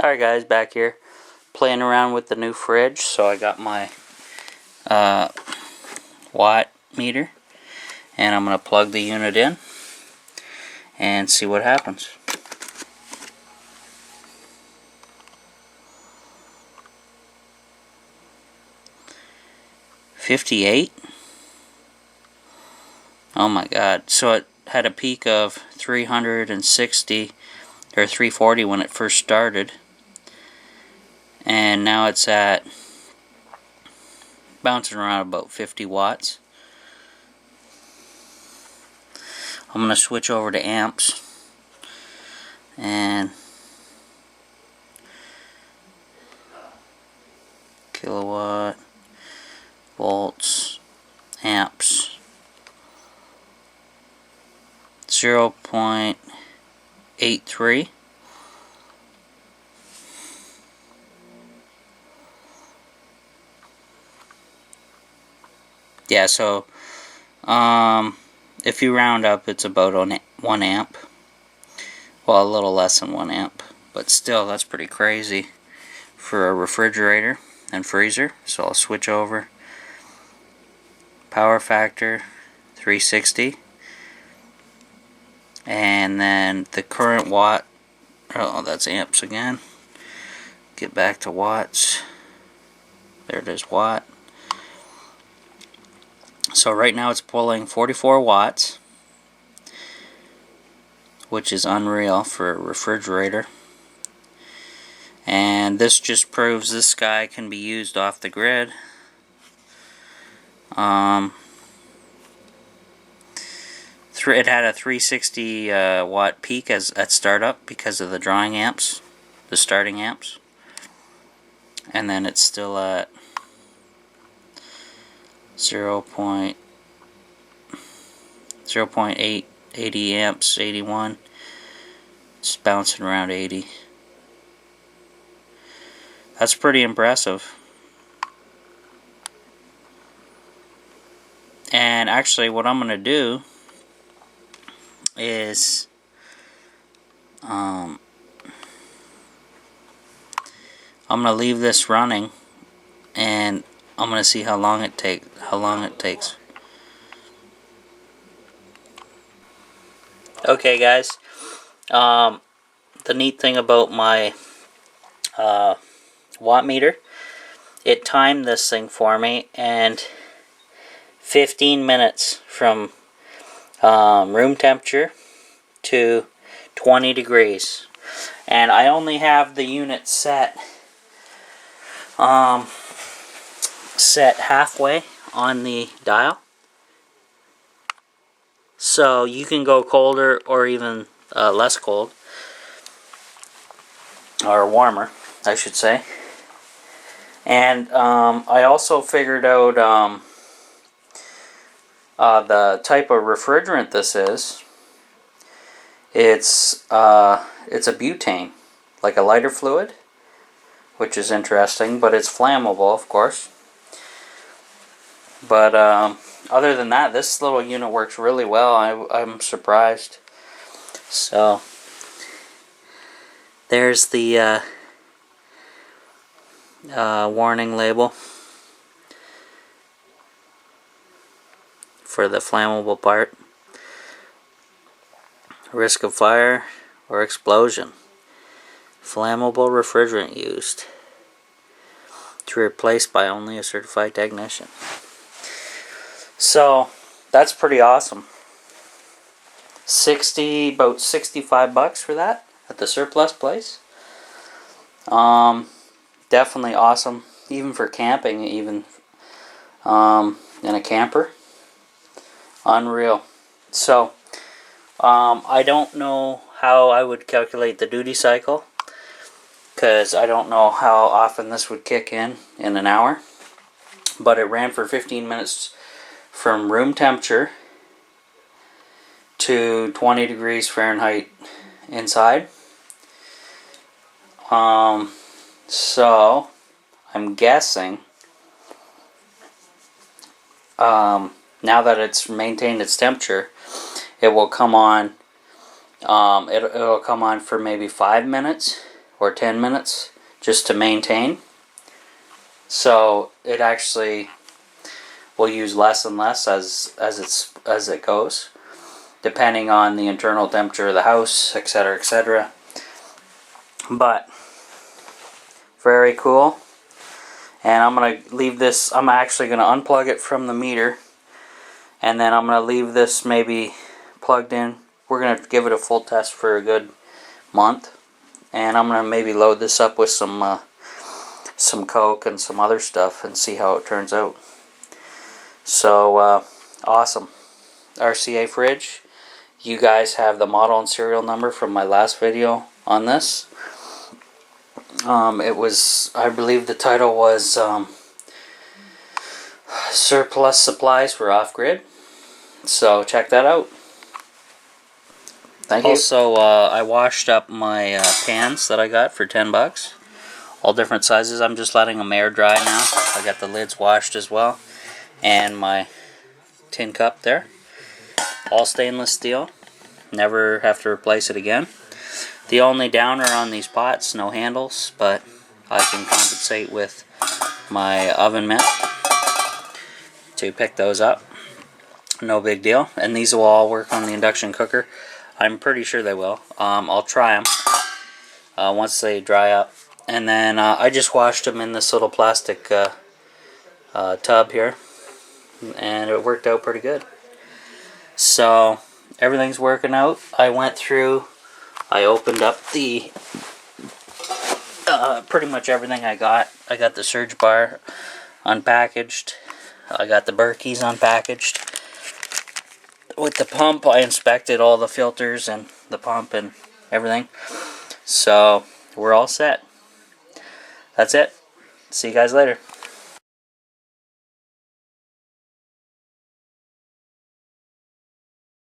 Alright guys, back here playing around with the new fridge. So I got my watt meter and I'm going to plug the unit in and see what happens. $58? Oh my god. So it had a peak of 360 or 340 when it first started. And now it's at bouncing around about 50 watts. I'm going to switch over to amps and kilowatt, volts, amps. 0.83. Yeah, so if you round up, it's about 1 amp. Well, a little less than 1 amp, but still, that's pretty crazy for a refrigerator and freezer. So I'll switch over. Power factor 360, and then the current watt. Oh, that's amps again. Get back to watts. There it is, watt. So right now it's pulling 44 watts, which is unreal for a refrigerator. And this just proves this guy can be used off the grid. It had a 360 watt peak at startup because of the drawing amps, the starting amps. And then it's still at 0.80 amps, 81. It's bouncing around 80. That's pretty impressive. And actually what I'm going to do is I'm going to leave this running and I'm going to see how long it takes. Okay guys, the neat thing about my watt meter, it timed this thing for me, and 15 minutes from room temperature to 20 degrees. And I only have the unit set halfway on the dial. So you can go colder or even less cold. Or warmer, I should say. And I also figured out the type of refrigerant this is. It's a butane, like a lighter fluid, which is interesting, but it's flammable, of course. But other than that, this little unit works really well. I'm surprised. So there's the warning label for the flammable part. Risk of fire or explosion. Flammable refrigerant used. To be replaced by only a certified technician. So that's pretty awesome. About $65 for that at the surplus place. Definitely awesome, even for camping, even in a camper. Unreal. So I don't know how I would calculate the duty cycle, because I don't know how often this would kick in an hour. But it ran for 15 minutes from room temperature to 20 degrees Fahrenheit inside. So I'm guessing now that it's maintained its temperature, it will come on. It'll come on for maybe 5 minutes or 10 minutes just to maintain. So it actually will use less and less as it goes, depending on the internal temperature of the house, etc., etc. But very cool. And I'm gonna leave this. I'm actually gonna unplug it from the meter, and then I'm gonna leave this maybe plugged in. We're gonna give it a full test for a good month, and I'm gonna maybe load this up with some Coke and some other stuff and see how it turns out. So awesome. RCA fridge. You guys have the model and serial number from my last video on this. It was, I believe the title was Surplus Supplies for Off-Grid. So check that out. Thank you. Also, I washed up my pans that I got for $10. All different sizes. I'm just letting them air dry now. I got the lids washed as well. And my tin cup there. All stainless steel. Never have to replace it again. The only downer on these pots, no handles, but I can compensate with my oven mitt to pick those up. No big deal. And these will all work on the induction cooker. I'm pretty sure they will. I'll try them once they dry up. And then I just washed them in this little plastic tub here. And it worked out pretty good. So everything's working out. I went through, I opened up the pretty much everything I got. I got the surge bar unpackaged. I got the Berkeys unpackaged. With the pump, I inspected all the filters and the pump and everything. So we're all set. That's it. See you guys later.